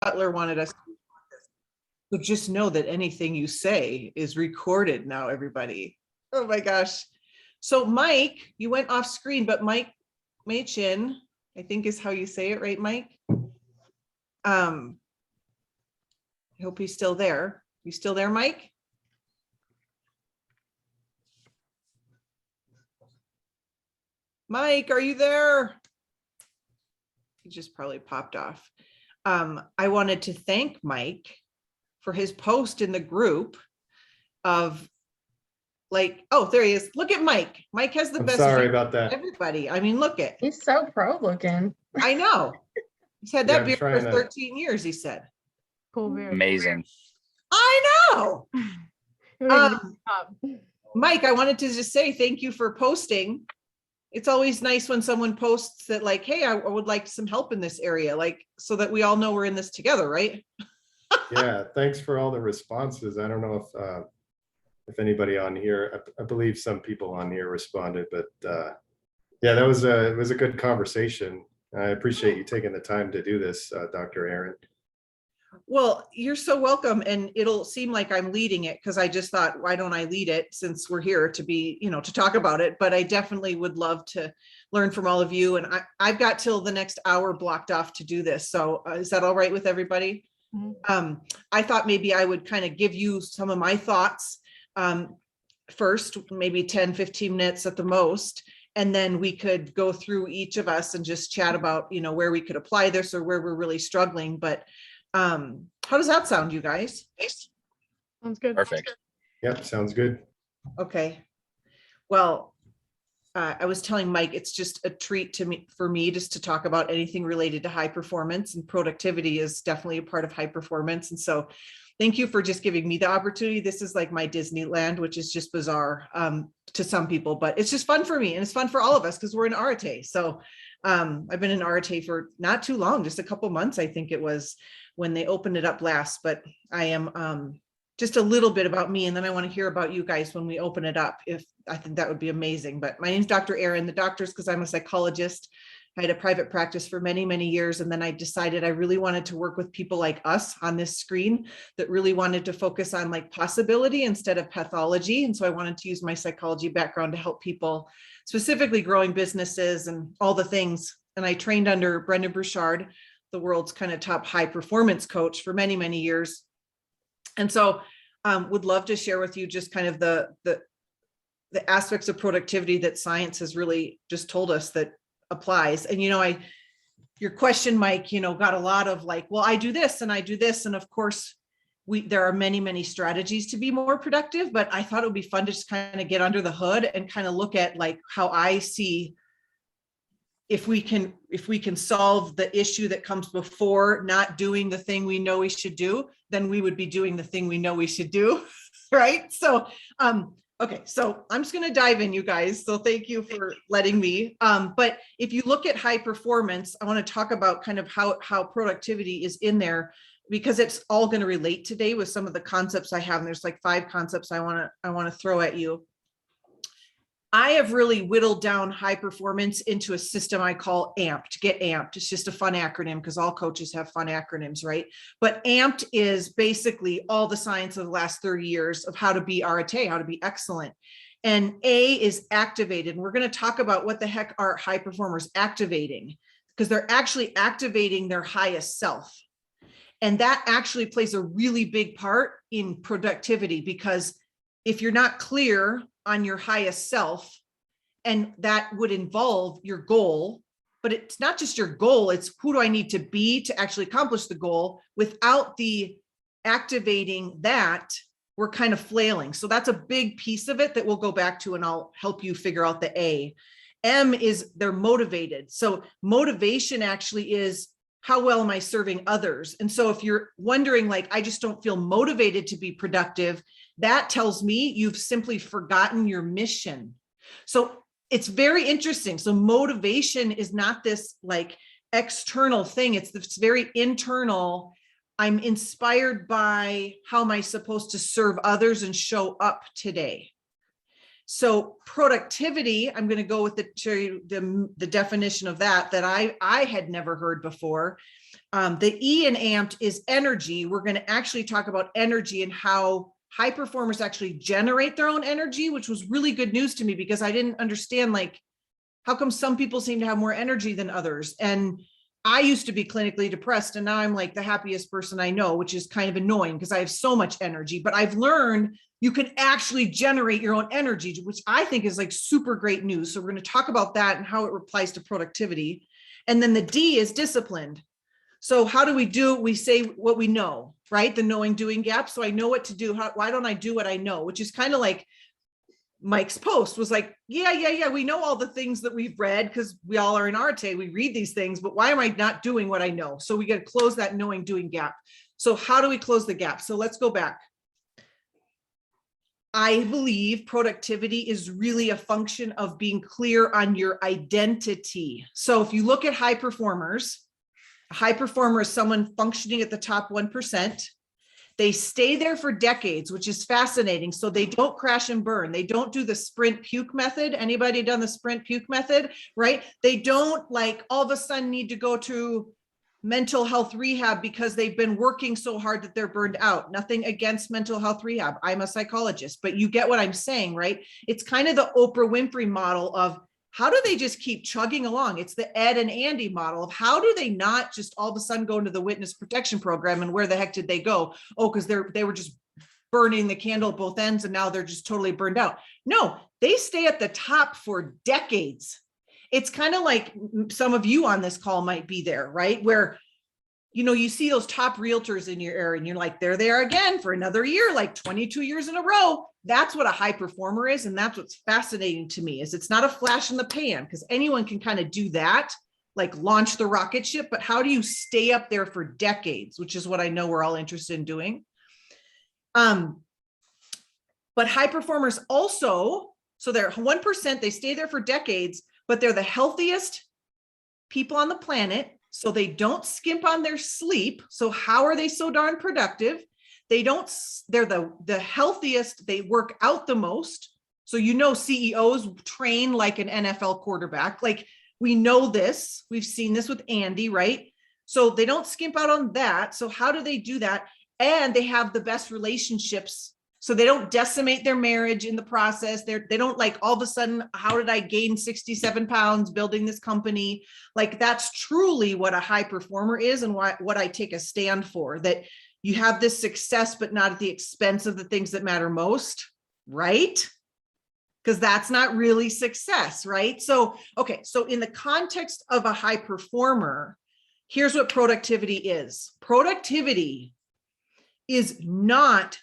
Butler wanted us to. So just know that anything you say is recorded now, everybody. Oh my gosh. So Mike, you went off screen, but Mike Machin, I think is how you say it, right, Mike? I hope he's still there. You still there, Mike? Mike, are you there? He just probably popped off. I wanted to thank Mike for his post in the group of like, oh, there he is. Look at Mike. Mike has the I'm best. Sorry about that. Everybody. I mean, look at. He's so pro looking. I know. He's had Yeah, that I'm beard for trying to- 13 years, he said. Cool beard. Amazing. I know. Um, Mike, I wanted to just say thank you for posting. It's always nice when someone posts that like, hey, I would like some help in this area, like so that we all know we're in this together, right? Yeah, thanks for all the responses. I don't know if anybody on here, I believe some people on here responded, but yeah, it was a good conversation. I appreciate you taking the time to do this, Dr. Erin. Well, you're so welcome. And it'll seem like I'm leading it because I just thought, why don't I lead it since we're here to be, to talk about it. But I definitely would love to learn from all of you. And I've got till the next hour blocked off to do this. So is that all right with everybody? Mhm. I thought maybe I would kind of give you some of my thoughts first, maybe 10, 15 minutes at the most. And then we could go through each of us and just chat about, where we could apply this or where we're really struggling. But how does that sound, you guys? Sounds good. Perfect. Yep, sounds good. Okay. Well, I was telling Mike, it's just a treat for me just to talk about anything related to high performance, and productivity is definitely a part of high performance. And so thank you for just giving me the opportunity. This is like my Disneyland, which is just bizarre to some people, but it's just fun for me and it's fun for all of us because we're in Arete. So I've been in Arete for not too long, just a couple months, I think it was when they opened it up last, but I am just a little bit about me. And then I want to hear about you guys when we open it up. If I think that would be amazing. But my name's Dr. Erin. The doctor's because I'm a psychologist. I had a private practice for many, many years. And then I decided I really wanted to work with people like us on this screen that really wanted to focus on like possibility instead of pathology. And so I wanted to use my psychology background to help people, specifically growing businesses and all the things. And I trained under Brendon Burchard, the world's kind of top high performance coach for many, many years. And so would love to share with you just kind of the aspects of productivity that science has really just told us that applies. And, your question, Mike, got a lot of like, well, I do this and I do this. And of course, there are many, many strategies to be more productive, but I thought it would be fun to just kind of get under the hood and kind of look at like how I see if we can solve the issue that comes before not doing the thing we know we should do, then we would be doing the thing we know we should do, right? So, okay, so I'm just going to dive in, you guys. So thank you for letting me. But if you look at high performance, I want to talk about kind of how productivity is in there, because it's all going to relate today with some of the concepts I have. And there's like 5 concepts I want to throw at you. I have really whittled down high performance into a system I call AMPed. Get amped. It's just a fun acronym because all coaches have fun acronyms, right? But AMPed is basically all the science of the last 30 years of how to be Arete, how to be excellent. And A is activated. And we're going to talk about what the heck are high performers activating, because they're actually activating their highest self. And that actually plays a really big part in productivity, because if you're not clear on your highest self, and that would involve your goal, but it's not just your goal, it's who do I need to be to actually accomplish the goal. Without the activating that, we're kind of flailing. So that's a big piece of it that we'll go back to, and I'll help you figure out the A. M is they're motivated. So motivation actually is, how well am I serving others? And so if you're wondering, like, I just don't feel motivated to be productive, that tells me you've simply forgotten your mission. So it's very interesting. So motivation is not this like external thing. It's this very internal. I'm inspired by how am I supposed to serve others and show up today. So productivity, I'm going to go with the definition of that I had never heard before. The E in amped is energy. We're going to actually talk about energy and how high performers actually generate their own energy, which was really good news to me because I didn't understand, like, how come some people seem to have more energy than others? And I used to be clinically depressed, and now I'm like the happiest person I know, which is kind of annoying because I have so much energy. But I've learned you can actually generate your own energy, which I think is like super great news. So we're going to talk about that and how it applies to productivity. And then the D is disciplined. So how do we do? We say what we know, right? The knowing doing gap. So I know what to do. Why don't I do what I know? Which is kind of like Mike's post was like, yeah. We know all the things that we've read because we all are in Arte. We read these things, but why am I not doing what I know? So we got to close that knowing doing gap. So how do we close the gap? So let's go back. I believe productivity is really a function of being clear on your identity. So if you look at high performers, a high performer is someone functioning at the top 1%. They stay there for decades, which is fascinating. So they don't crash and burn. They don't do the sprint puke method. Anybody done the sprint puke method, right? They don't like all of a sudden need to go to mental health rehab because they've been working so hard that they're burned out. Nothing against mental health rehab. I'm a psychologist, but you get what I'm saying, right? It's kind of the Oprah Winfrey model of how do they just keep chugging along? It's the Ed and Andy model of how do they not just all of a sudden go into the witness protection program, and where the heck did they go? Oh, because they were just burning the candle at both ends and now they're just totally burned out. No, they stay at the top for decades. It's kind of like some of you on this call might be there, right? Where, you know, you see those top realtors in your area and you're like, there they are again for another year, like 22 years in a row. That's what a high performer is. And that's what's fascinating to me is it's not a flash in the pan because anyone can kind of do that, like launch the rocket ship, but how do you stay up there for decades, which is what I know we're all interested in doing. But high performers also, so they're 1%, they stay there for decades, but they're the healthiest people on the planet. So they don't skimp on their sleep. So how are they so darn productive? They're the healthiest. They work out the most. So, you know, CEOs train like an NFL quarterback. Like we know this, we've seen this with Andy, right? So they don't skimp out on that. So how do they do that? And they have the best relationships. So they don't decimate their marriage in the process. They don't like all of a sudden, how did I gain 67 pounds building this company? Like that's truly what a high performer is and what I take a stand for, that you have this success, but not at the expense of the things that matter most, right? Because that's not really success, right? So, okay, so in the context of a high performer, here's what productivity is. Productivity is not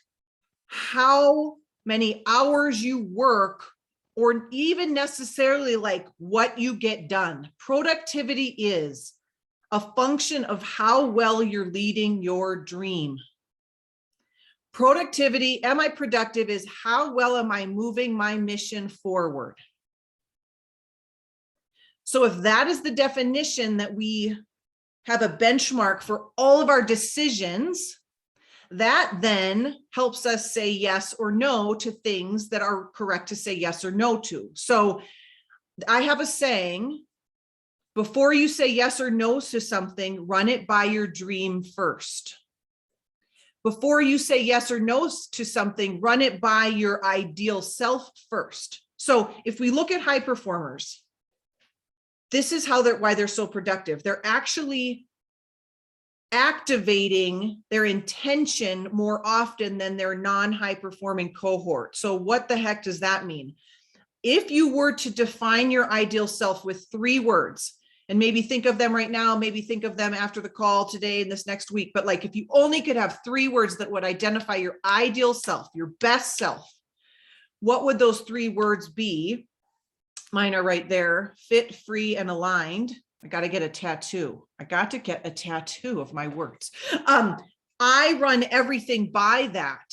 how many hours you work or even necessarily like what you get done. Productivity is a function of how well you're leading your dream. Productivity, am I productive, is how well am I moving my mission forward? So if that is the definition that we have a benchmark for all of our decisions, that then helps us say yes or no to things that are correct to say yes or no to. So I have a saying, before you say yes or no to something, run it by your dream first. Before you say yes or no to something, run it by your ideal self first. So if we look at high performers, this is why they're so productive. They're actually activating their intention more often than their non-high performing cohort. So what the heck does that mean? If you were to define your ideal self with 3 words, and maybe think of them right now, maybe think of them after the call today and this next week, but like if you only could have 3 words that would identify your ideal self, your best self, what would those 3 words be? Mine are right there: fit, free, and aligned. I got to get a tattoo. I got to get a tattoo of my words. I run everything by that.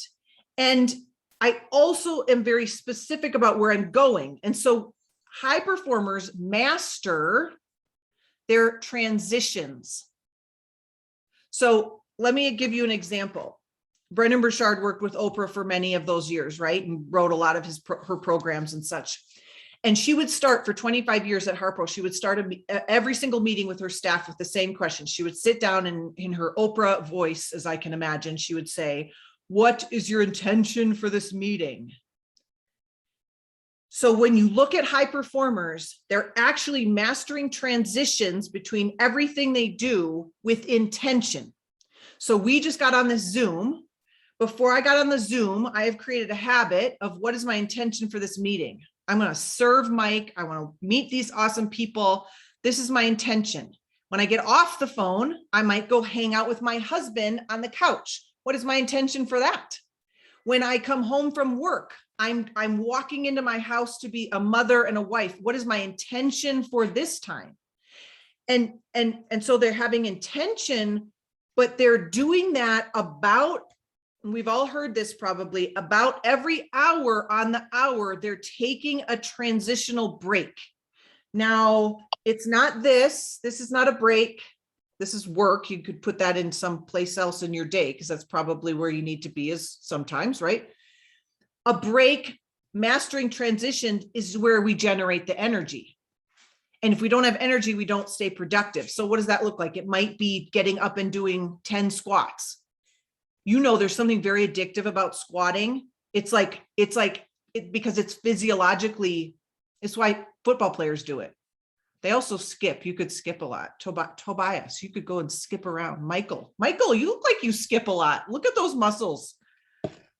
And I also am very specific about where I'm going. And so high performers master their transitions. So let me give you an example. Brendan Burchard worked with Oprah for many of those years, right? And wrote a lot of her programs and such. And she would start for 25 years at HARTEL. She would start every single meeting with her staff with the same question. She would sit down and in her Oprah voice, as I can imagine, she would say, "What is your intention for this meeting?" So when you look at high performers, they're actually mastering transitions between everything they do with intention. So we just got on this Zoom. Before I got on the Zoom, I have created a habit of what is my intention for this meeting. I'm going to serve Mike. I want to meet these awesome people. This is my intention. When I get off the phone, I might go hang out with my husband on the couch. What is my intention for that? When I come home from work, I'm walking into my house to be a mother and a wife. What is my intention for this time? And so they're having intention, but they're doing that about, we've all heard this probably, about every hour on the hour, they're taking a transitional break. Now, it's not this is not a break. This is work. You could put that in some place else in your day because that's probably where you need to be is sometimes, right? A break, mastering transition is where we generate the energy. And if we don't have energy, we don't stay productive. So what does that look like? It might be getting up and doing 10 squats. You know, there's something very addictive about squatting. It's because it's physiologically, it's why football players do it. They also skip. You could skip a lot. Tobias, you could go and skip around. Michael, you look like you skip a lot. Look at those muscles.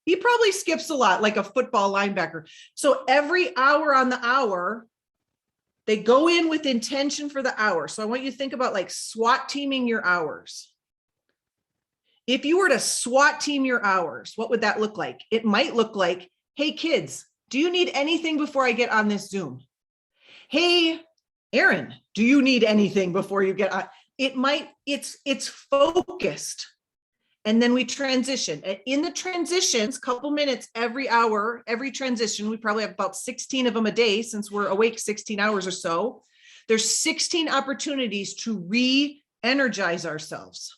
He probably skips a lot like a football linebacker. So every hour on the hour, they go in with intention for the hour. So I want you to think about like SWAT teaming your hours. If you were to SWAT team your hours, what would that look like? It might look like, hey kids, do you need anything before I get on this Zoom? Hey, Erin, do you need anything before you get on? It's focused. And then we transition. In the transitions, couple minutes every hour, every transition, we probably have about 16 of them a day since we're awake 16 hours or so. There's 16 opportunities to re-energize ourselves.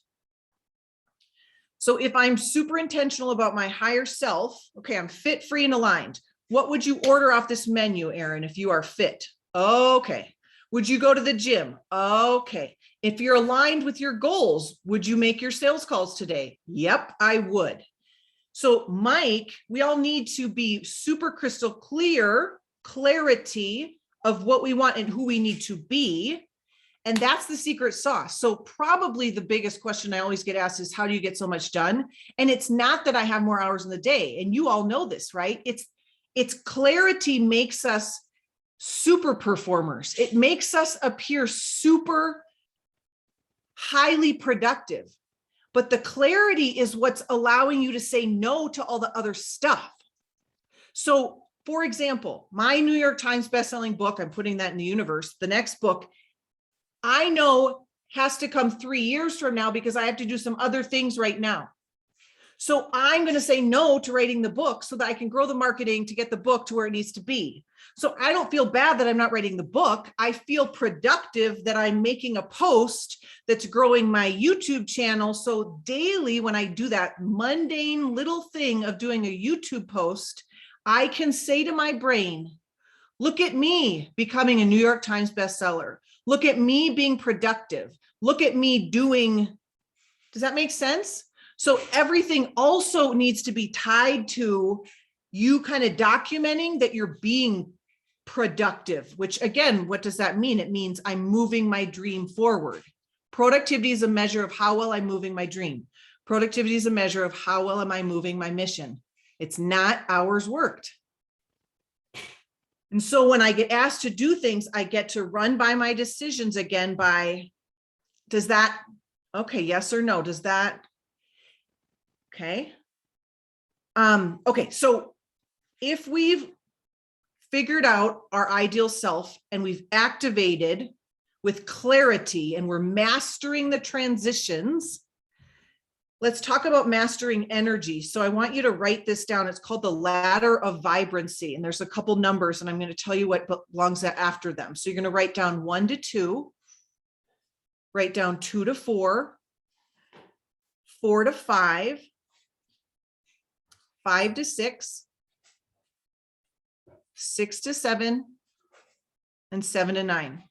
So if I'm super intentional about my higher self, okay, I'm fit, free, and aligned. What would you order off this menu, Erin, if you are fit? Okay. Would you go to the gym? Okay. If you're aligned with your goals, would you make your sales calls today? Yep, I would. So Mike, we all need to be super crystal clear, clarity of what we want and who we need to be. And that's the secret sauce. So probably the biggest question I always get asked is, how do you get so much done? And it's not that I have more hours in the day. And you all know this, right? It's clarity makes us super performers. It makes us appear super highly productive. But the clarity is what's allowing you to say no to all the other stuff. So for example, my New York Times bestselling book, I'm putting that in the universe. The next book, I know has to come 3 years from now because I have to do some other things right now. So I'm going to say no to writing the book so that I can grow the marketing to get the book to where it needs to be. So I don't feel bad that I'm not writing the book. I feel productive that I'm making a post that's growing my YouTube channel. So daily, when I do that mundane little thing of doing a YouTube post, I can say to my brain, look at me becoming a New York Times bestseller. Look at me being productive. Look at me doing, does that make sense? So everything also needs to be tied to you kind of documenting that you're being productive, which again, what does that mean? It means I'm moving my dream forward. Productivity is a measure of how well I'm moving my dream. Productivity is a measure of how well am I moving my mission. It's not hours worked. And so when I get asked to do things, I get to run by my decisions again by, does that, okay, yes or no, does that, okay. Okay, so if we've figured out our ideal self and we've activated with clarity and we're mastering the transitions, let's talk about mastering energy. So I want you to write this down. It's called the ladder of vibrancy. And there's a couple numbers and I'm going to tell you what belongs after them. So you're going to write down 1 to 2, write down 2 to 4, 4 to 5, 5 to 6, 6 to 7, and 7 to 9.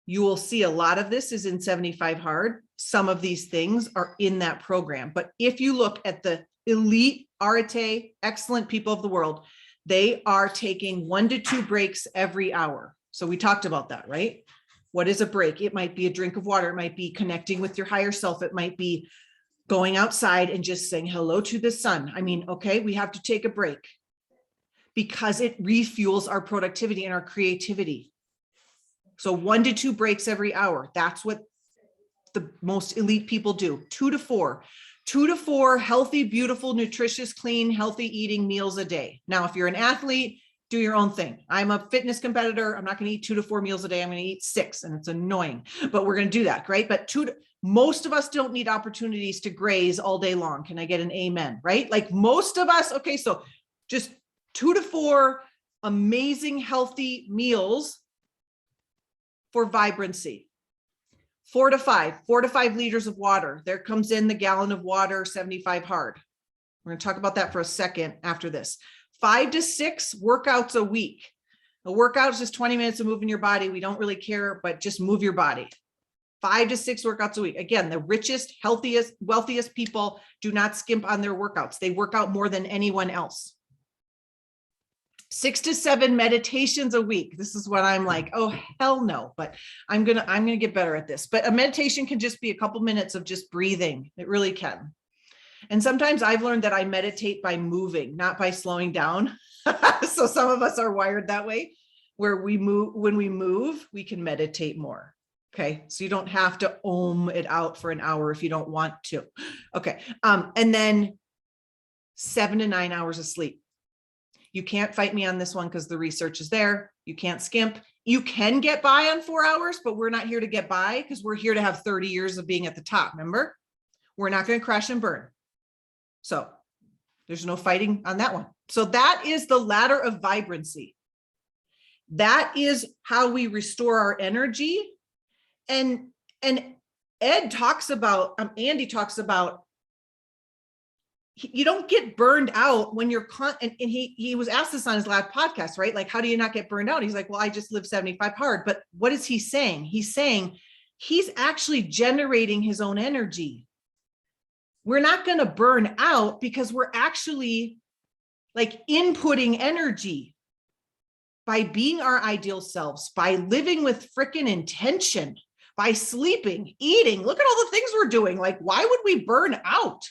You will see a lot of this is in 75 hard. Some of these things are in that program. But if you look at the elite Arete, excellent people of the world, they are taking 1 to 2 breaks every hour. So we talked about that, right? What is a break? It might be a drink of water. It might be connecting with your higher self. It might be going outside and just saying hello to the sun. I mean, okay, we have to take a break because it refuels our productivity and our creativity. So 1 to 2 breaks every hour. That's what the most elite people do. 2 to 4. 2 to 4 healthy, beautiful, nutritious, clean, healthy eating meals a day. Now, if you're an athlete, do your own thing. I'm a fitness competitor. I'm not going to eat 2 to 4 meals a day. I'm going to eat 6, and it's annoying, but we're going to do that, right? But most of us don't need opportunities to graze all day long. Can I get an amen, right? Like most of us, okay, so just 2 to 4 amazing, healthy meals for vibrancy. 4 to 5 liters of water. There comes in the gallon of water, 75 hard. We're going to talk about that for a second after this. 5 to 6 workouts a week. A workout is just 20 minutes of moving your body. We don't really care, but just move your body. 5 to 6 workouts a week. Again, the richest, healthiest, wealthiest people do not skimp on their workouts. They work out more than anyone else. 6 to 7 meditations a week. This is what I'm like, oh, hell no, but I'm going to get better at this. But a meditation can just be a couple minutes of just breathing. It really can. And sometimes I've learned that I meditate by moving, not by slowing down. So some of us are wired that way, where we move, when we move, we can meditate more. Okay. So you don't have to ohm it out for an hour if you don't want to. Okay. And then 7 to 9 hours of sleep. You can't fight me on this one because the research is there. You can't skimp. You can get by on 4 hours, but we're not here to get by because we're here to have 30 years of being at the top. Remember, we're not going to crash and burn. So there's no fighting on that one. So that is the ladder of vibrancy. That is how we restore our energy. And Ed talks about, Andy talks about, you don't get burned out when you're and he was asked this on his last podcast, right? Like, how do you not get burned out? He's like, well, I just live 75 hard. But what is he saying? He's saying he's actually generating his own energy. We're not going to burn out because we're actually like inputting energy by being our ideal selves, by living with freaking intention, by sleeping, eating. Look at all the things we're doing. Like, why would we burn out?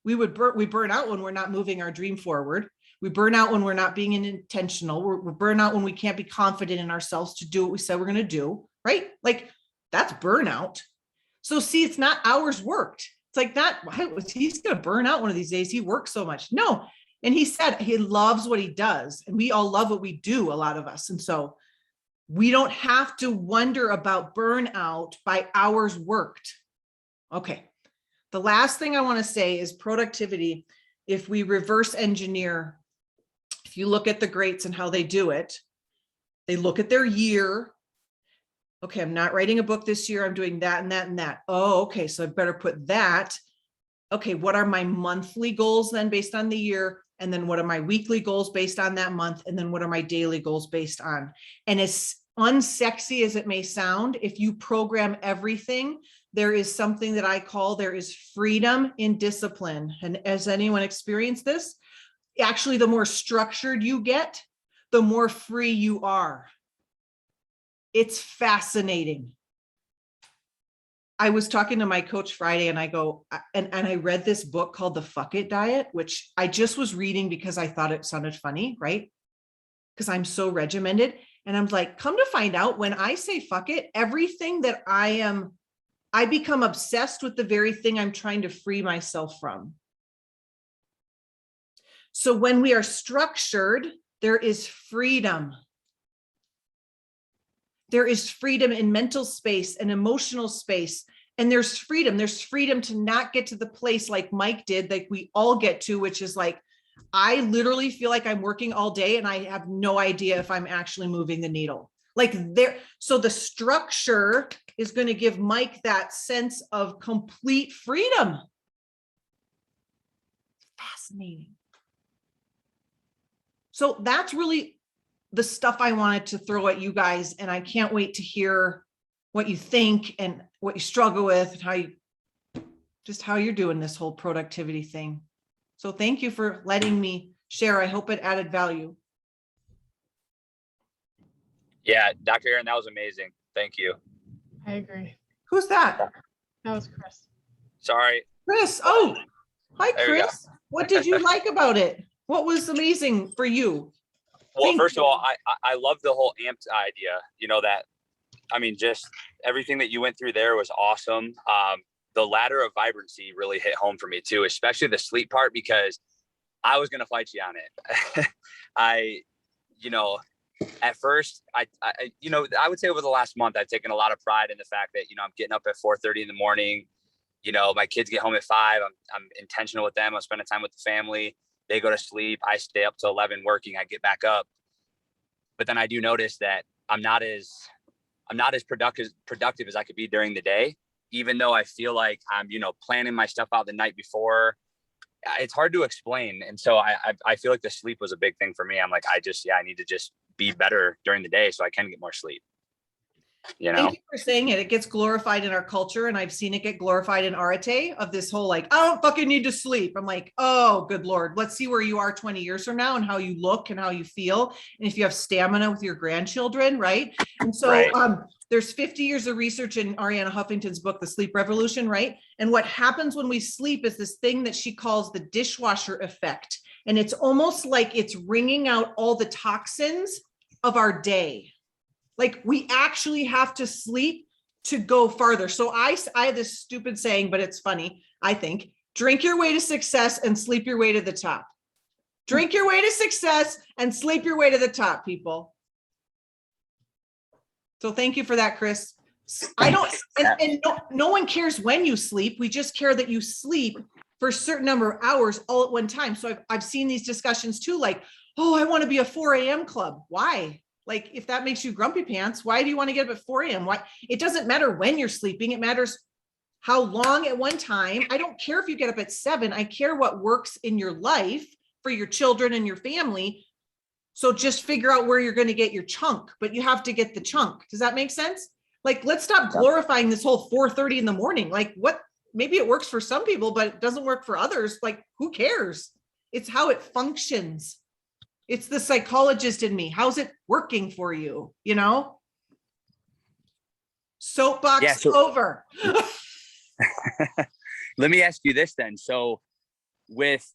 We burn out when we're not moving our dream forward. We burn out when we're not being intentional. We burn out when we can't be confident in ourselves to do what we said we're going to do, right? Like, that's burnout. So see, it's not hours worked. It's like, he's going to burn out one of these days. He works so much. No. And he said he loves what he does. And we all love what we do, a lot of us. And so we don't have to wonder about burnout by hours worked. Okay. The last thing I want to say is productivity. If we reverse engineer, if you look at the greats and how they do it, they look at their year. Okay, I'm not writing a book this year. I'm doing that and that and that. Oh, okay. So I better put that. Okay, what are my monthly goals then based on the year? And then what are my weekly goals based on that month? And then what are my daily goals based on? And as unsexy as it may sound, if you program everything, there is something that I call, there is freedom in discipline. And has anyone experienced this? Actually, the more structured you get, the more free you are. It's fascinating. I was talking to my coach Friday and I go, and I read this book called The Fuck It Diet, which I just was reading because I thought it sounded funny, right? Because I'm so regimented. And I'm like, come to find out, when I say fuck it, everything that I become obsessed with the very thing I'm trying to free myself from. So when we are structured, there is freedom. There is freedom in mental space and emotional space. And there's freedom. There's freedom to not get to the place like Mike did, like we all get to, which is like, I literally feel like I'm working all day and I have no idea if I'm actually moving the needle. Like there, so the structure is going to give Mike that sense of complete freedom. fascinating. So that's really the stuff I wanted to throw at you guys. And I can't wait to hear what you think and what you struggle with and how you're doing this whole productivity thing. So thank you for letting me share. I hope it added value. Yeah, Dr. Erin, that was amazing. Thank you. I agree. Who's that? That was Chris. Sorry. Chris. Oh, hi, There you go. Chris. What did you like about it? What was amazing for you? Well, Thank first you. of all, I love the whole amped idea. You know, that, I mean, just everything that you went through there was awesome. The ladder of vibrancy really hit home for me too, especially the sleep part, because I was going to fight you on it. At first, I would say over the last month, I've taken a lot of pride in the fact that, I'm getting up at 4:30 in the morning. My kids get home at 5. I'm intentional with them. I'm spending time with the family. They go to sleep. I stay up till 11 working. I get back up. But then I do notice that I'm not as productive as I could be during the day, even though I feel like I'm, planning my stuff out the night before. It's hard to explain. And so I feel like the sleep was a big thing for me. I'm like, I need to just be better during the day so I can get more sleep. Thank you for saying it. It gets glorified in our culture, and I've seen it get glorified in Arete of this whole like, I don't fucking need to sleep. I'm like, oh, good Lord. Let's see where you are 20 years from now and how you look and how you feel. And if you have stamina with your grandchildren, right? And so Right. There's 50 years of research in Arianna Huffington's book, The Sleep Revolution, right? And what happens when we sleep is this thing that she calls the dishwasher effect. And it's almost like it's wringing out all the toxins of our day. Like we actually have to sleep to go farther. So I have this stupid saying, but it's funny, I think. Drink your way to success and sleep your way to the top. Drink your way to success and sleep your way to the top, people. So thank you for that, Chris. No one cares when you sleep. We just care that you sleep for a certain number of hours all at one time. So I've seen these discussions too, like, oh, I want to be a 4 a.m. club. Why? Like, if that makes you grumpy pants, why do you want to get up at 4 a.m.? Why? It doesn't matter when you're sleeping. It matters how long at one time. I don't care if you get up at 7. I care what works in your life for your children and your family. So just figure out where you're going to get your chunk, but you have to get the chunk. Does that make sense? Like, let's stop glorifying this whole 4:30 in the morning. Like, what? Maybe it works for some people, but it doesn't work for others. Like, who cares? It's how it functions. It's the psychologist in me. How's it working for you? Soapbox over. Let me ask you this then. So with,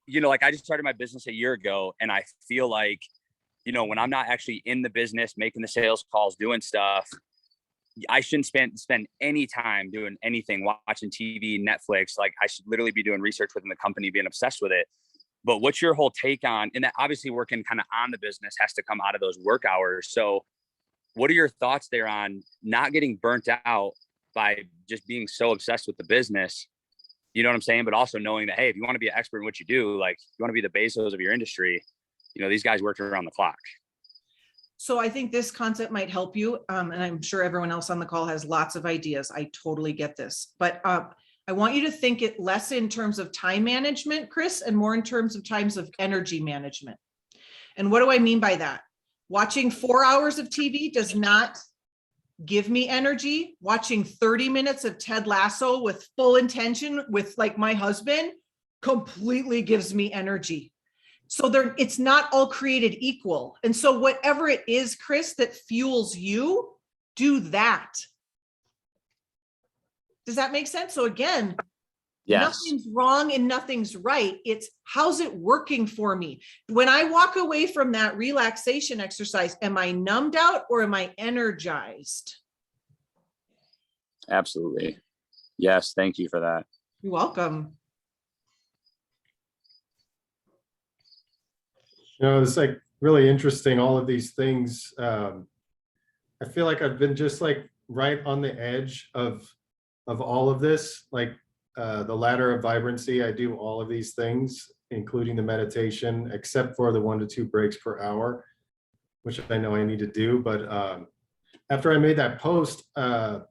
like I just started my business a year ago, and I feel like, when I'm not actually in the business, making the sales calls, doing stuff, I shouldn't spend any time doing anything, watching TV, Netflix. Like I should literally be doing research within the company, being obsessed with it. But what's your whole take on, and that obviously working kind of on the business has to come out of those work hours. So what are your thoughts there on not getting burnt out by just being so obsessed with the business? You know what I'm saying? But also knowing that, hey, if you want to be an expert in what you do, like you want to be the Bezos of your industry, these guys work around the clock. So I think this concept might help you. And I'm sure everyone else on the call has lots of ideas. I totally get this. But I want you to think it less in terms of time management, Chris, and more in terms of times of energy management. And what do I mean by that? Watching 4 hours of TV does not give me energy. Watching 30 minutes of Ted Lasso with full intention with like my husband completely gives me energy. So it's not all created equal. And so whatever it is, Chris, that fuels you, do that. Does that make sense? So again, Yes. Nothing's wrong and nothing's right. It's how's it working for me? When I walk away from that relaxation exercise, am I numbed out or am I energized? Absolutely. Yes. Thank you for that. You're welcome. It's like really interesting, all of these things. I feel like I've been just like right on the edge of all of this, like the ladder of vibrancy. I do all of these things, including the meditation, except for the 1 to 2 breaks per hour, which I know I need to do. But after I made that post, I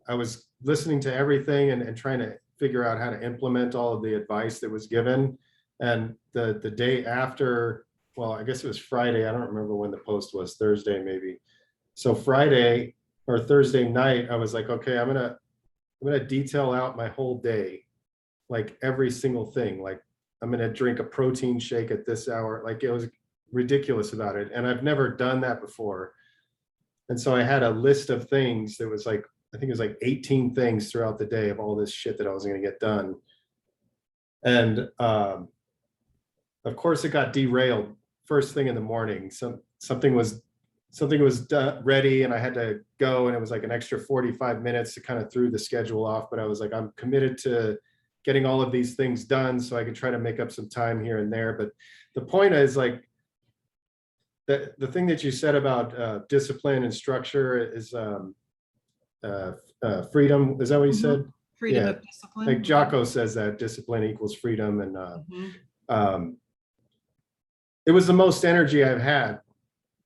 was listening to everything and trying to figure out how to implement all of the advice that was given. And the day after, well, I guess it was Friday. I don't remember when the post was, Thursday maybe. So Friday or Thursday night, I was like, okay, I'm gonna detail out my whole day, like every single thing. Like I'm gonna drink a protein shake at this hour. Like it was ridiculous about it. And I've never done that before. And so I had a list of things that was like, I think it was like 18 things throughout the day of all this shit that I was gonna get done. And of course it got derailed first thing in the morning. Something was done, ready, and I had to go, and it was like an extra 45 minutes to kind of threw the schedule off. But I was like, I'm committed to getting all of these things done so I can try to make up some time here and there. But the point is, like, the thing that you said about discipline and structure is freedom. Is that what you said? Freedom Yeah. of discipline. Like Jocko says that discipline equals freedom. And it was the most energy I've had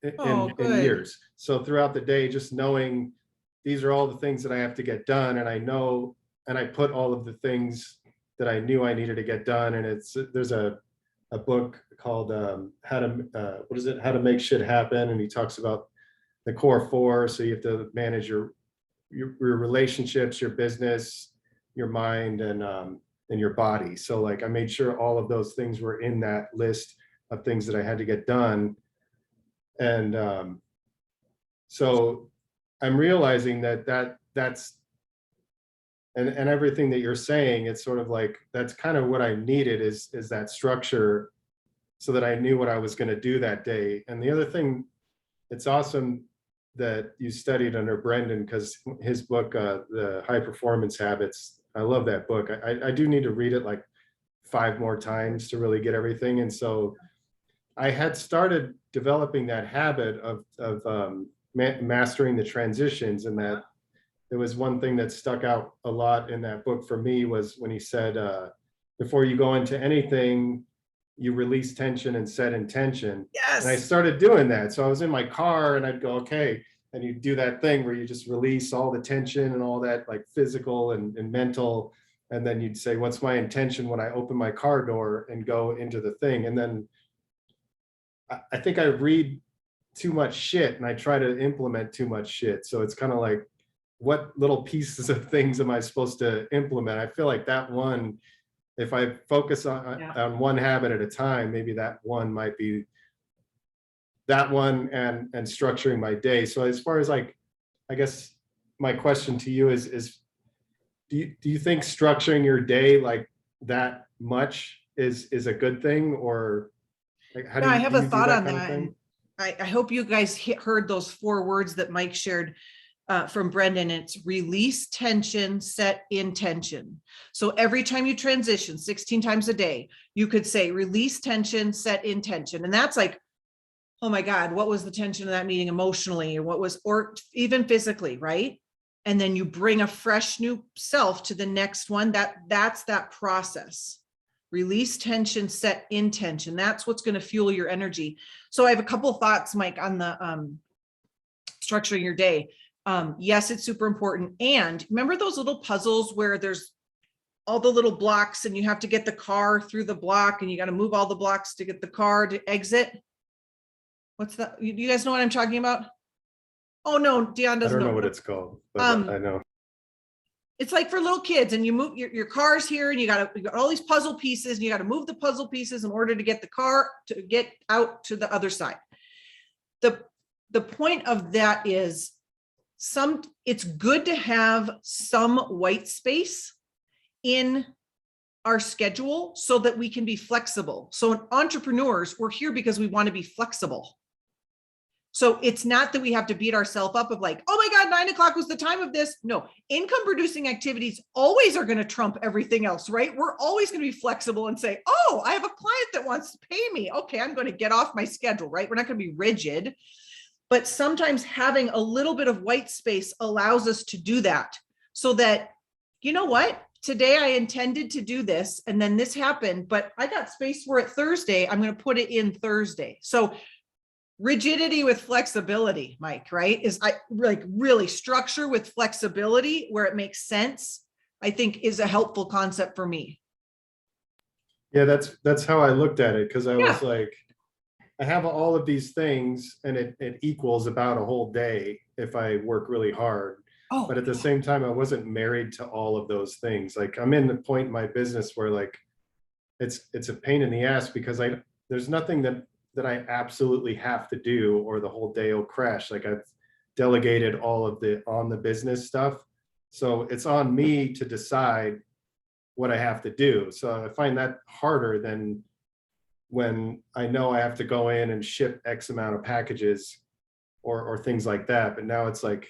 in years. So throughout the day, just knowing these are all the things that I have to get done, and I know, and I put all of the things that I knew I needed to get done. And there's a book called How to Make Shit Happen, and he talks about the core four. So you have to manage your relationships, your business, your mind, and your body. So like I made sure all of those things were in that list of things that I had to get done. And so I'm realizing that's and everything that you're saying, it's sort of like that's kind of what I needed is that structure, so that I knew what I was going to do that day. And the other thing, it's awesome that you studied under Brendan, because his book, The High Performance Habits, I love that book. I do need to read it like 5 more times to really get everything. And so I had started developing that habit of mastering the transitions, and that there was one thing that stuck out a lot in that book for me was when he said, before you go into anything, you release tension and set intention. Yes. And I started doing that. So I was in my car and I'd go, okay. And you do that thing where you just release all the tension and all that, like physical and mental. And then you'd say, what's my intention when I open my car door and go into the thing? And then I think I read too much shit and I try to implement too much shit. So it's kind of like, what little pieces of things am I supposed to implement? I feel like that one, if I focus on one habit at a time, maybe that one might be that one, and structuring my day. So as far as like, I guess my question to you is do you think structuring your day like that much is a good thing, or like how do you, I have a thought on kind of that. thing? I hope you guys heard those 4 words that Mike shared from Brendan. It's release tension, set intention. So every time you transition 16 times a day, you could say release tension, set intention. And that's like, oh my God, what was the tension of that meeting emotionally, or even physically, right? And then you bring a fresh new self to the next one. That's that process. Release tension, set intention. That's what's going to fuel your energy. So I have a couple of thoughts, Mike, on the structuring your day. Yes, it's super important. And remember those little puzzles where there's all the little blocks and you have to get the car through the block and you got to move all the blocks to get the car to exit? What's that? You guys know what I'm talking about? Oh no, Dion doesn't I don't know know what it's called, but I know. It's like for little kids, and you move your car's here and you got all these puzzle pieces and you got to move the puzzle pieces in order to get the car to get out to the other side. The point of that is it's good to have some white space in our schedule so that we can be flexible. So entrepreneurs, we're here because we want to be flexible. So it's not that we have to beat ourselves up of like, oh my God, 9 o'clock was the time of this. No, income producing activities always are going to trump everything else, right? We're always going to be flexible and say, oh, I have a client that wants to pay me. Okay, I'm going to get off my schedule, right? We're not going to be rigid, but sometimes having a little bit of white space allows us to do that, so that, you know what? Today I intended to do this and then this happened, but I got space for it Thursday. I'm going to put it in Thursday. So rigidity with flexibility, Mike, right? Is really structure with flexibility where it makes sense, I think is a helpful concept for me. Yeah, that's how I looked at it, because I was Yeah. like, I have all of these things and it equals about a whole day if I work really hard. Oh, But at the same time, I wasn't married to all of those things. Like I'm in the point in my business where like it's a pain in the ass because there's nothing that I absolutely have to do or the whole day will crash. Like I've delegated all of the on the business stuff. So it's on me to decide what I have to do. So I find that harder than when I know I have to go in and ship X amount of packages or things like that. But now it's like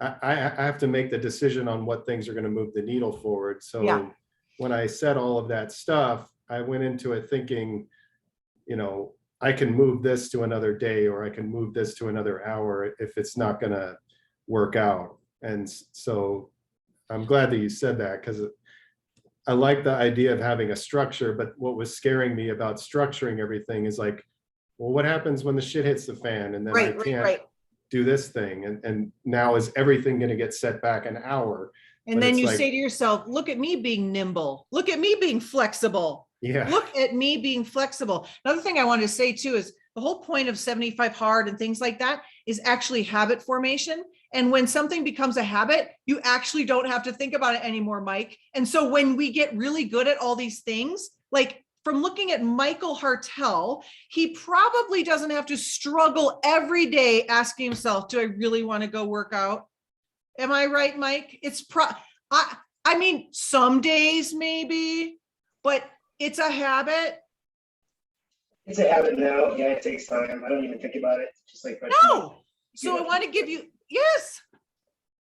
I have to make the decision on what things are going to move the needle forward. So yeah. when I said all of that stuff, I went into it thinking, you know, I can move this to another day or I can move this to another hour if it's not going to work out. And so I'm glad that you said that, because I like the idea of having a structure, but what was scaring me about structuring everything is like, well, what happens when the shit hits the fan and then I can't Right. do this thing? And now is everything going to get set back an hour? And But then it's you like, say to yourself, look at me being nimble. Look at me being flexible. yeah, Look at me being flexible. Another thing I wanted to say too is the whole point of 75 hard and things like that is actually habit formation. And when something becomes a habit, you actually don't have to think about it anymore, Mike. And so when we get really good at all these things, like from looking at Michael Hartel, he probably doesn't have to struggle every day asking himself, do I really want to go work out? Am I right, Mike? I mean, some days maybe, but it's a habit. It's a habit now. Yeah, it takes time. I don't even think about it. Just like brushing teeth. No. So I want to give you, yes.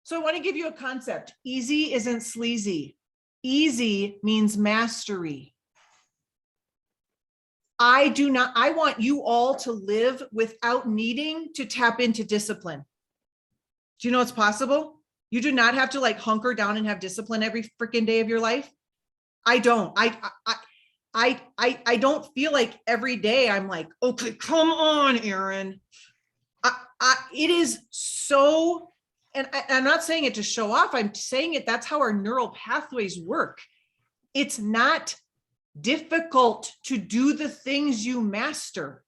So I want to give you a concept. Easy isn't sleazy. Easy means mastery. I want you all to live without needing to tap into discipline. Do you know it's possible? You do not have to like hunker down and have discipline every freaking day of your life. I don't. I don't feel like every day I'm like, okay, come on, Erin. It is so, and I'm not saying it to show off. I'm saying it, that's how our neural pathways work. It's not difficult to do the things you master.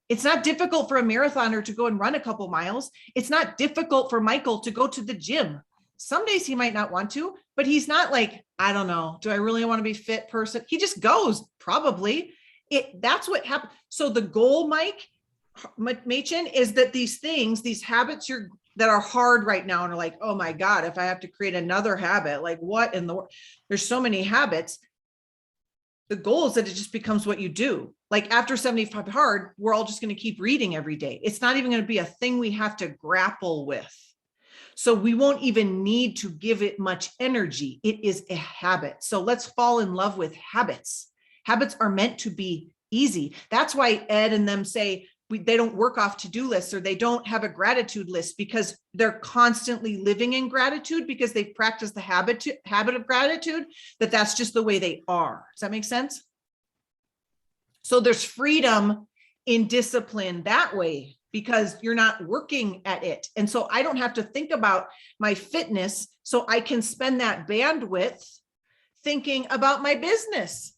It's not difficult for a marathoner to go and run a couple miles. It's not difficult for Michael to go to the gym. Some days he might not want to, but he's not like, I don't know, do I really want to be fit person? He just goes, probably. That's what happened. So the goal, Mike, Machin, is that these things, these habits that are hard right now and are like, oh my God, if I have to create another habit, like what in the world? There's so many habits. The goal is that it just becomes what you do. Like after 75 hard, we're all just going to keep reading every day. It's not even going to be a thing we have to grapple with. So we won't even need to give it much energy. It is a habit. So let's fall in love with habits. Habits are meant to be easy. That's why Ed and them say they don't work off to-do lists or they don't have a gratitude list, because they're constantly living in gratitude because they've practiced the habit of gratitude, that's just the way they are. Does that make sense? So there's freedom in discipline that way, because you're not working at it. And so I don't have to think about my fitness, so I can spend that bandwidth thinking about my business.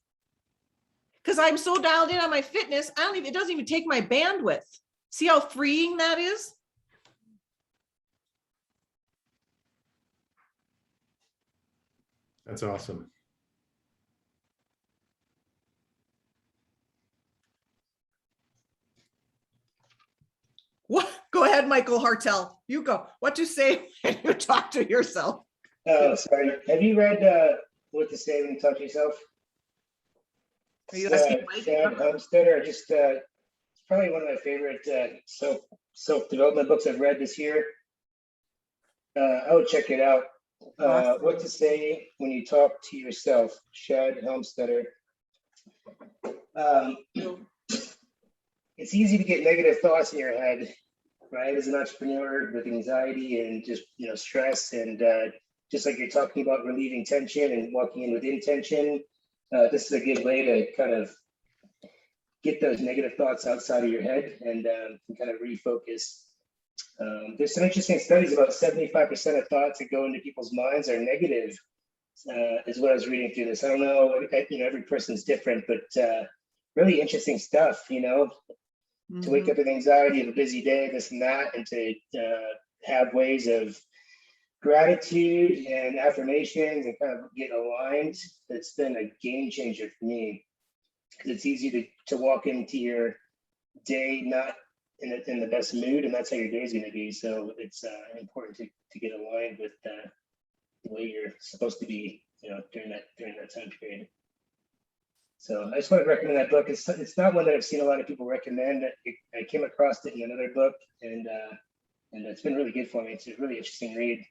Because I'm so dialed in on my fitness, it doesn't even take my bandwidth. See how freeing that is? that's awesome. What? Go ahead, Michael Hartel. You go. What to say when you talk to yourself? Oh, sorry. Have you read What to Say When You Talk to Yourself? Are you asking Mike? Chad Homesteader. It's probably one of my favorite self-development books I've read this year. I would check it out. Awesome. What to Say When You Talk to Yourself, Chad Homesteader. It's easy to get negative thoughts in your head, right? As an entrepreneur with anxiety and just, stress, and just like you're talking about relieving tension and walking in with intention, this is a good way to kind of get those negative thoughts outside of your head and kind of refocus. There's some interesting studies about 75% of thoughts that go into people's minds are negative, is what I was reading through this. I don't know, every person's different, but really interesting stuff, to wake up with anxiety of a busy day, this and that, and to have ways of gratitude and affirmations and kind of get aligned. It's been a game changer for me, because it's easy to walk into your day not in the best mood, and that's how your day is going to be. So it's important to get aligned with the way you're supposed to be, during that time period. So I just want to recommend that book. It's not one that I've seen a lot of people recommend. I came across it in another book, and it's been really good for me. It's a really interesting read.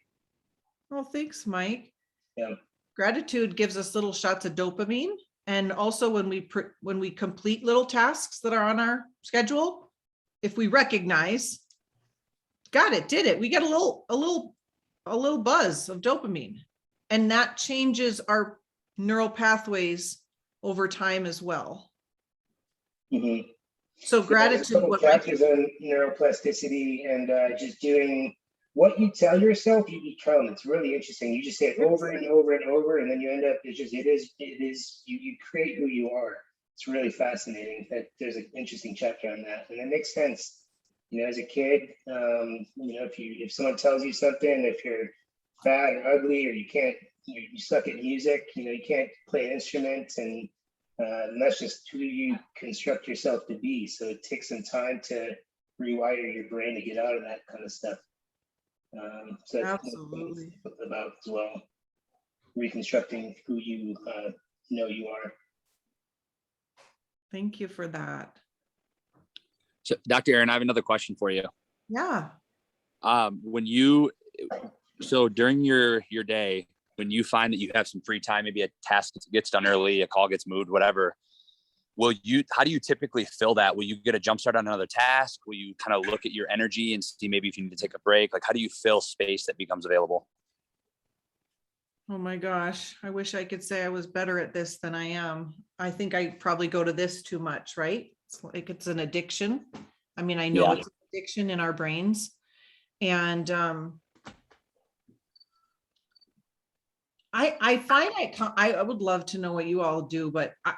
Well, thanks, Mike. Yeah. Gratitude gives us little shots of dopamine. And also when we complete little tasks that are on our schedule, if we recognize, got it, did it, we get a little buzz of dopamine, and that changes our neural pathways over time as well. Mm-hmm. So gratitude. What chapters on neuroplasticity and just doing what you tell yourself, you become. It's really interesting. You just say it over and over and over, and then you end up. It is. You create who you are. It's really fascinating. That there's an interesting chapter on that, and it makes sense. As a kid, if someone tells you something, if you're fat or ugly, or you suck at music, you can't play an instrument, and that's just who you construct yourself to be. So it takes some time to rewire your brain to get out of that kind of stuff. So that's absolutely about as well, reconstructing who you know you are. Thank you for that. So, Dr. Erin, I have another question for you. Yeah. So during your day, when you find that you have some free time, maybe a task gets done early, a call gets moved, whatever, how do you typically fill that? Will you get a jump start on another task? Will you kind of look at your energy and see maybe if you need to take a break? Like, how do you fill space that becomes available? Oh my gosh, I wish I could say I was better at this than I am. I think I probably go to this too much, right? It's like it's an addiction. I mean, I know it's an addiction in our brains. And I find I would love to know what you all do, but I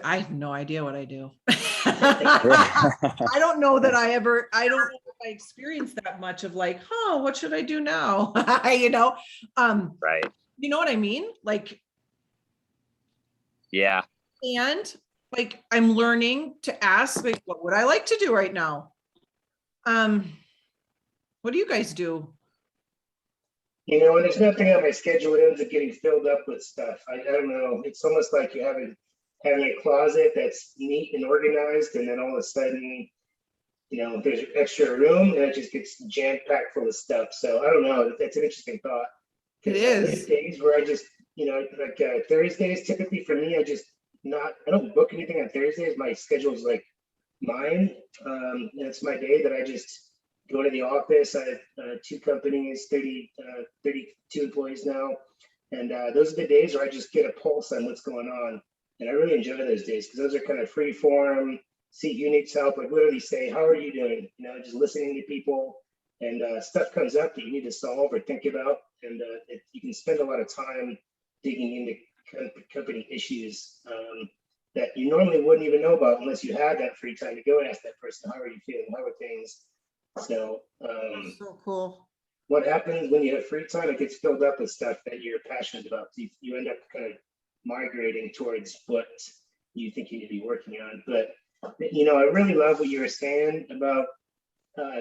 have no idea what I do. I don't know that I don't know if I experienced that much of like, what should I do now? Right. You know what I mean? Like, yeah. And like, I'm learning to ask, like, what would I like to do right now? What do you guys do? When there's nothing on my schedule, it ends up getting filled up with stuff. I don't know. It's almost like you having a closet that's neat and organized, and then all of a sudden, there's extra room, and it just gets jam-packed full of stuff. So I don't know. That's an interesting thought. It is. There's days where I just, like Thursdays, typically for me, I don't book anything on Thursdays. My schedule is like mine. And it's my day that I just go to the office. I have 2 companies, 32 employees now. And those are the days where I just get a pulse on what's going on. And I really enjoy those days because those are kind of free form, see who needs help, like literally say, how are you doing? Just listening to people, and stuff comes up that you need to solve or think about. And you can spend a lot of time digging into company issues that you normally wouldn't even know about unless you had that free time to go and ask that person, how are you feeling? How are things? So, so cool. What happens when you have free time? It gets filled up with stuff that you're passionate about. You end up kind of migrating towards what you think you need to be working on. But I really love what you were saying about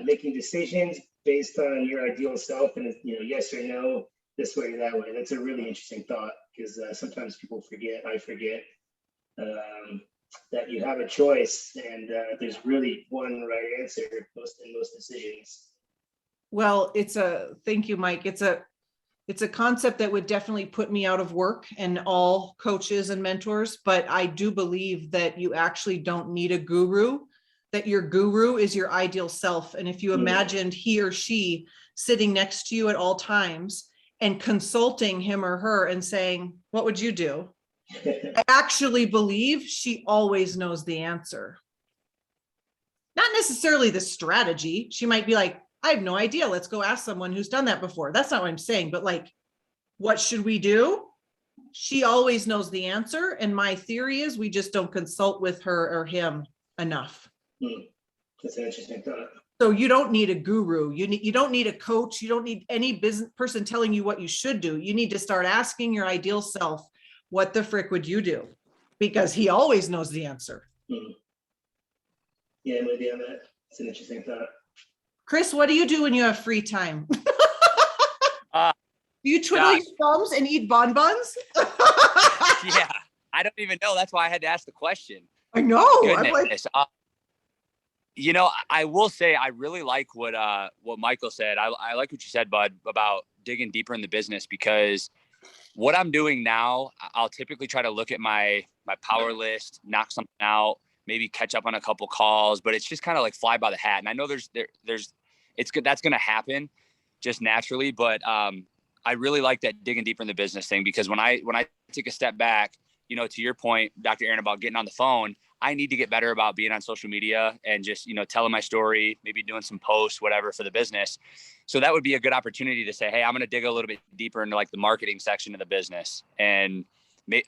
making decisions based on your ideal self, and yes or no, this way or that way. That's a really interesting thought, because sometimes people forget. I forget that you have a choice, and there's really one right answer in most decisions. Well, thank you, Mike. It's a concept that would definitely put me out of work and all coaches and mentors, but I do believe that you actually don't need a guru, that your guru is your ideal self. And if you imagined he or she sitting next to you at all times and consulting him or her and saying, what would you do? I actually believe she always knows the answer. Not necessarily the strategy. She might be like, I have no idea. Let's go ask someone who's done that before. That's not what I'm saying, but like, What should we do? She always knows the answer. And my theory is we just don't consult with her or him enough. That's an interesting thought. So you don't need a guru. You don't need a coach. You don't need any business person telling you what you should do. You need to start asking your ideal self, what the frick would you do? Because he always knows the answer. Yeah, I'm with you on that. It's an interesting thought. Chris, what do you do when you have free time? Do you twiddle gosh. your thumbs and eat bonbons? Yeah, I don't even know. That's why I had to ask the question. I know. I'm like, Goodness. You know, I will say I really like what Michael said. I like what you said, Bud, about digging deeper in the business, because what I'm doing now, I'll typically try to look at my power list, knock something out, maybe catch up on a couple calls, but it's just kind of like fly by the hat. And I know there's it's good. That's going to happen just naturally. But I really like that digging deeper in the business thing, because when I take a step back, you know, to your point, Dr. Erin, about getting on the phone, I need to get better about being on social media and just, you know, telling my story, maybe doing some posts, whatever, for the business. So that would be a good opportunity to say, hey, I'm going to dig a little bit deeper into like the marketing section of the business. And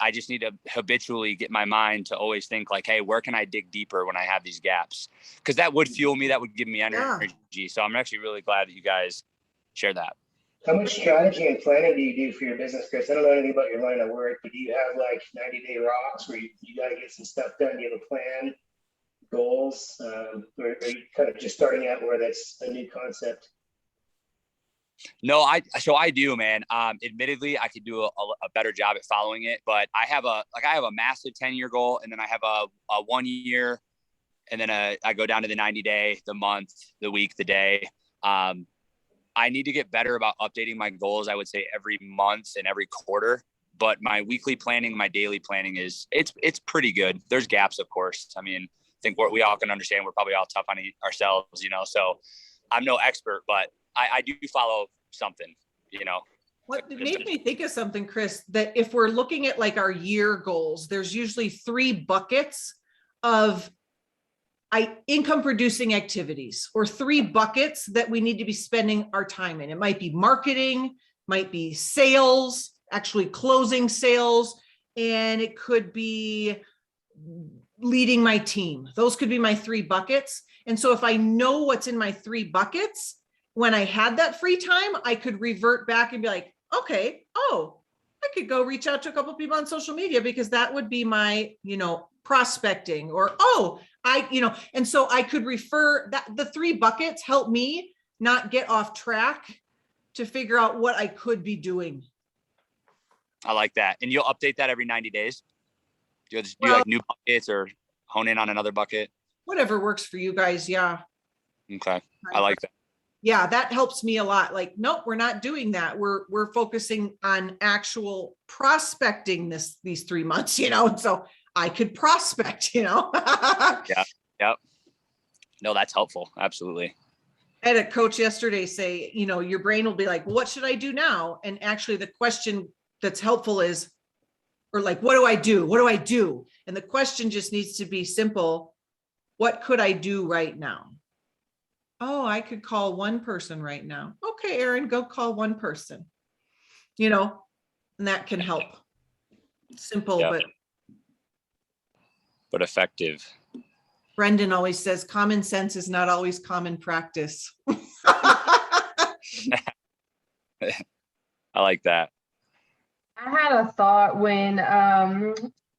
I just need to habitually get my mind to always think like, hey, where can I dig deeper when I have these gaps? Because that would fuel me. That would give me energy. Yeah. So I'm actually really glad that you guys share that. How much strategy and planning do you do for your business, Chris? I don't know anything about your line of work, but do you have like 90-day rocks where you got to get some stuff done? Do you have a plan, goals, or are you kind of just starting out where that's a new concept? No, I do, man. Admittedly, I could do a better job at following it, but I have a massive 10-year goal, and then I have a 1 year, and then I go down to the 90-day, the month, the week, the day. I need to get better about updating my goals, I would say, every month and every quarter. But my weekly planning, my daily planning it's pretty good. There's gaps, of course. I mean, I think we all can understand we're probably all tough on ourselves, you know. So I'm no expert, but I do follow something, you know. What made me think of something, Chris, that if we're looking at like our year goals, there's usually 3 buckets of income producing activities, or 3 buckets that we need to be spending our time in. It might be marketing, might be sales, actually closing sales, and it could be leading my team. Those could be my 3 buckets. And so if I know what's in my 3 buckets, when I had that free time, I could revert back and be like, okay, I could go reach out to a couple of people on social media, because that would be my, you know, prospecting, or, and so I could refer that. The 3 buckets help me not get off track to figure out what I could be doing. I like that. And you'll update that every 90 days? Do you like new buckets, or hone in on another bucket? Whatever works for you guys. Yeah. Okay. I like that. Yeah, that helps me a lot. Like, nope, we're not doing that. We're focusing on actual prospecting these 3 months, you know, and so I could prospect, you know. Yeah. Yep. No, that's helpful. Absolutely. I had a coach yesterday say, you know, your brain will be like, what should I do now? And actually the question that's helpful is, or like, what do I do? What do I do? And the question just needs to be simple. What could I do right now? Oh, I could call one person right now. Okay, Erin, go call one person, you know, and that can help. Simple, Yep. But effective. Brendan always says common sense is not always common practice. I like that. I had a thought when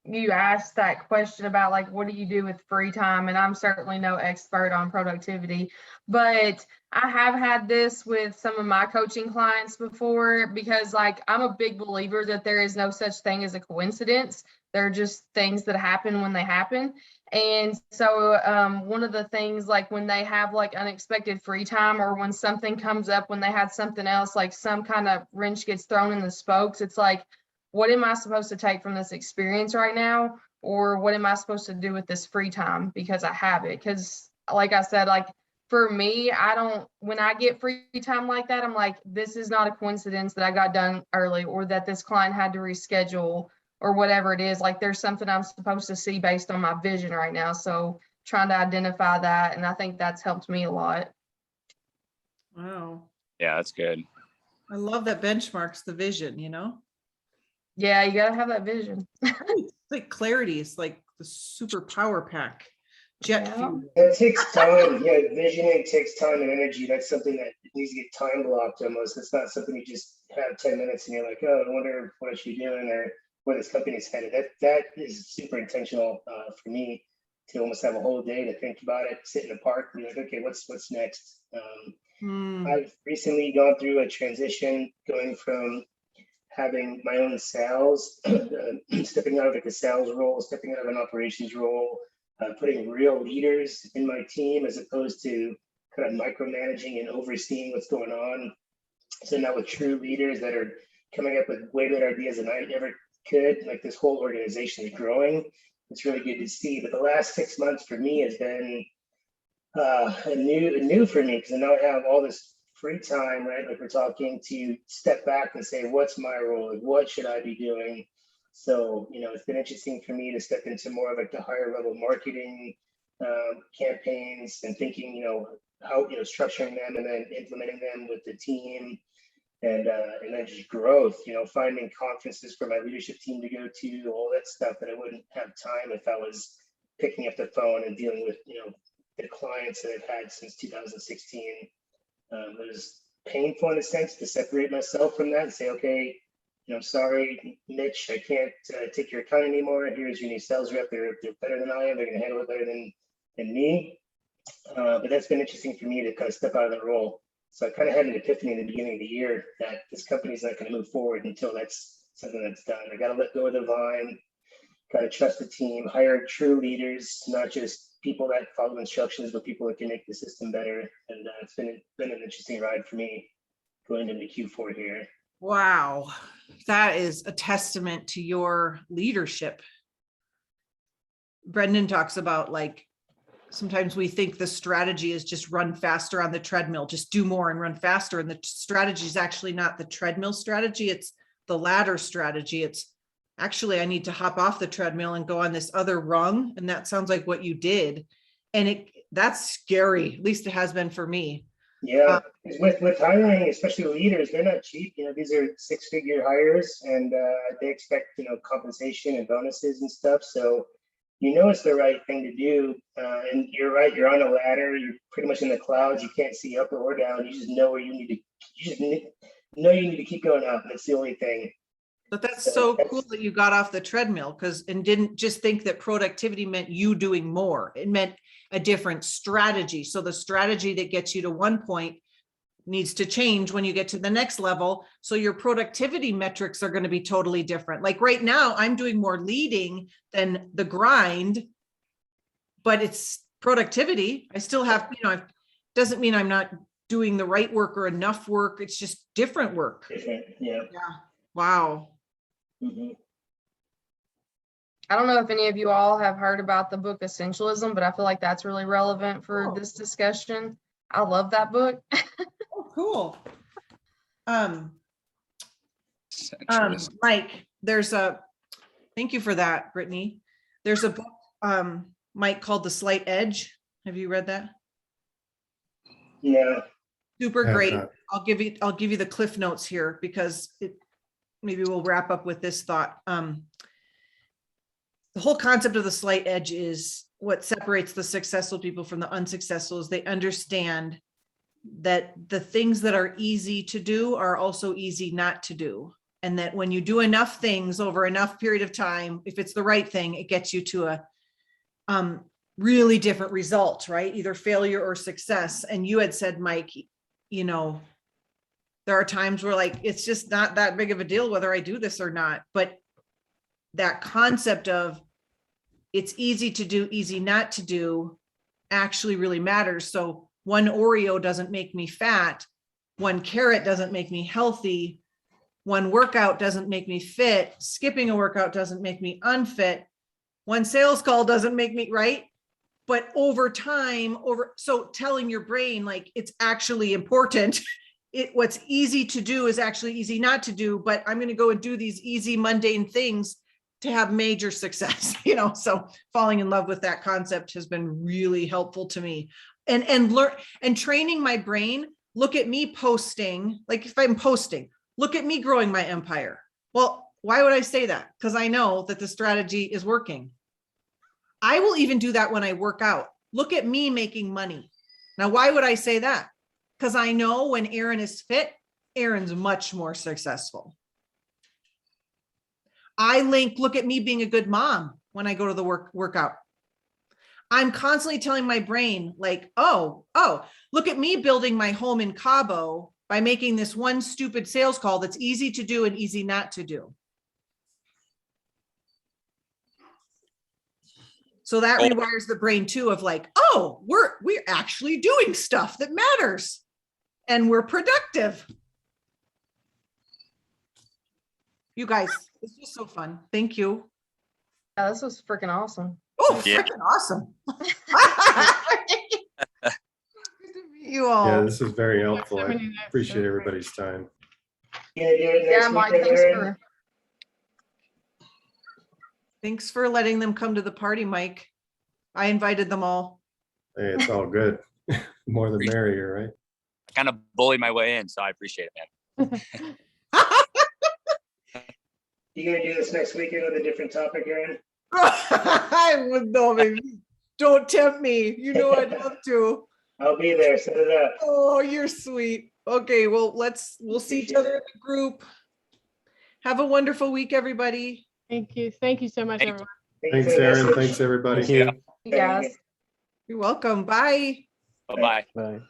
you asked that question about like, what do you do with free time? And I'm certainly no expert on productivity, but I have had this with some of my coaching clients before, because like, I'm a big believer that there is no such thing as a coincidence. They're just things that happen when they happen. And so one of the things, like when they have like unexpected free time, or when something comes up, when they had something else, like some kind of wrench gets thrown in the spokes, it's like, what am I supposed to take from this experience right now? Or what am I supposed to do with this free time because I have it? Because like I said, like for me, when I get free time like that, I'm like, this is not a coincidence that I got done early, or that this client had to reschedule, or whatever it is. Like there's something I'm supposed to see based on my vision right now. So trying to identify that. And I think that's helped me a lot. Wow. Yeah, that's good. I love that benchmarks the vision, Yeah, you gotta have that vision. It's like clarity is like the super power pack. Jet Yeah. fuel. It takes time. Yeah, visioning takes time and energy. That's something that needs to get time blocked almost. It's not something you just have 10 minutes and you're like, oh, I wonder what I should be doing or where this company's headed. That is super intentional for me to almost have a whole day to think about it, sit in the park and be like, okay, what's next? I've recently gone through a transition going from having my own sales, stepping out of like a sales role, stepping out of an operations role, putting real leaders in my team as opposed to kind of micromanaging and overseeing what's going on. So now with true leaders that are coming up with way better ideas than I ever could, like this whole organization is growing. It's really good to see. But the last 6 months for me has been new for me because now I have all this free time, right? Like we're talking to step back and say, what's my role? What should I be doing? So, it's been interesting for me to step into more of like the higher level marketing campaigns and thinking, how, structuring them and then implementing them with the team and then just growth, finding conferences for my leadership team to go to, all that stuff that I wouldn't have time if I was picking up the phone and dealing with, the clients that I've had since 2016. It was painful in a sense to separate myself from that and say, okay, sorry, Mitch, I can't take your account anymore. Here's your new sales rep. They're better than I am. They're going to handle it better than me. But that's been interesting for me to kind of step out of that role. So I kind of had an epiphany in the beginning of the year that this company's not going to move forward until that's something that's done. I got to let go of the vine, got to trust the team, hire true leaders, not just people that follow instructions, but people that can make the system better. And it's been an interesting ride for me going into Q4 here. Wow. That is a testament to your leadership. Brendan talks about like, sometimes we think the strategy is just run faster on the treadmill, just do more and run faster. And the strategy is actually not the treadmill strategy. It's the ladder strategy. It's actually, I need to hop off the treadmill and go on this other rung. And that sounds like what you did. And that's scary. At least it has been for me. Yeah, with hiring, especially leaders, they're not cheap. These are 6-figure hires and they expect, compensation and bonuses and stuff. So, it's the right thing to do. And you're right, you're on a ladder, you're pretty much in the clouds. You can't see up or down. You just know where you need to keep going up. That's the only thing. But that's so cool that you got off the treadmill and didn't just think that productivity meant you doing more. It meant a different strategy. So the strategy that gets you to one point needs to change when you get to the next level. So your productivity metrics are going to be totally different. Like right now, I'm doing more leading than the grind, but it's productivity. I still have, it doesn't mean I'm not doing the right work or enough work. It's just different work. Different, yeah. Wow. Mm-hmm. I don't know if any of you all have heard about the book Essentialism, but I feel like that's really relevant for this discussion. I love that book. Oh, cool. Mike, thank you for that, Brittany. There's a book, Mike, called The Slight Edge. Have you read that? Yeah. Super great. I'll give you the cliff notes here because maybe we'll wrap up with this thought. The whole concept of the slight edge is what separates the successful people from the unsuccessful is they understand that the things that are easy to do are also easy not to do. And that when you do enough things over enough period of time, if it's the right thing, it gets you to a really different result, right? Either failure or success. And you had said, Mike, there are times where like, it's just not that big of a deal whether I do this or not. But that concept of it's easy to do, easy not to do actually really matters. So one Oreo doesn't make me fat. One carrot doesn't make me healthy. One workout doesn't make me fit. Skipping a workout doesn't make me unfit. One sales call doesn't make me right. But over time, so telling your brain like it's actually important. What's easy to do is actually easy not to do, but I'm going to go and do these easy mundane things to have major success, so falling in love with that concept has been really helpful to me and training my brain look at me posting, like if I'm posting, look at me growing my empire. Well, why would I say that? Because I know that the strategy is working. I will even do that when I work out. Look at me making money. Now, why would I say that? Because I know when Erin is fit, Erin's much more successful. I look at me being a good mom when I go to the workout. I'm constantly telling my brain like, oh, look at me building my home in Cabo by making this one stupid sales call that's easy to do and easy not to do. So that rewires the brain too of like, oh, we're actually doing stuff that matters and we're productive. You guys, this was so fun. Thank you. Yeah, this was freaking awesome. Oh, Yeah. freaking awesome. Good to meet you all. Yeah, this is very helpful. so I many notes, appreciate so everybody's time. You gonna do it Yeah, next Mike, weekend, thanks Erin? Thanks for letting them come to the party, Mike. I invited them all. Hey, it's all good. More the merrier, right? Kind of bullied my way in, so I appreciate it, man. You gonna do this next weekend with a different topic, Erin? I would know, baby. Don't tempt me. You know I'd love to. I'll be there, set it up. Oh, you're sweet. Okay, well, we'll see each other in the group. Have a wonderful week, everybody. Thank you. Thank you so much, Thank you. everyone. Thank you Thanks, for the Erin. message. Thanks, everybody. Thank you. You guys. You're welcome. Bye. Bye-bye. Bye.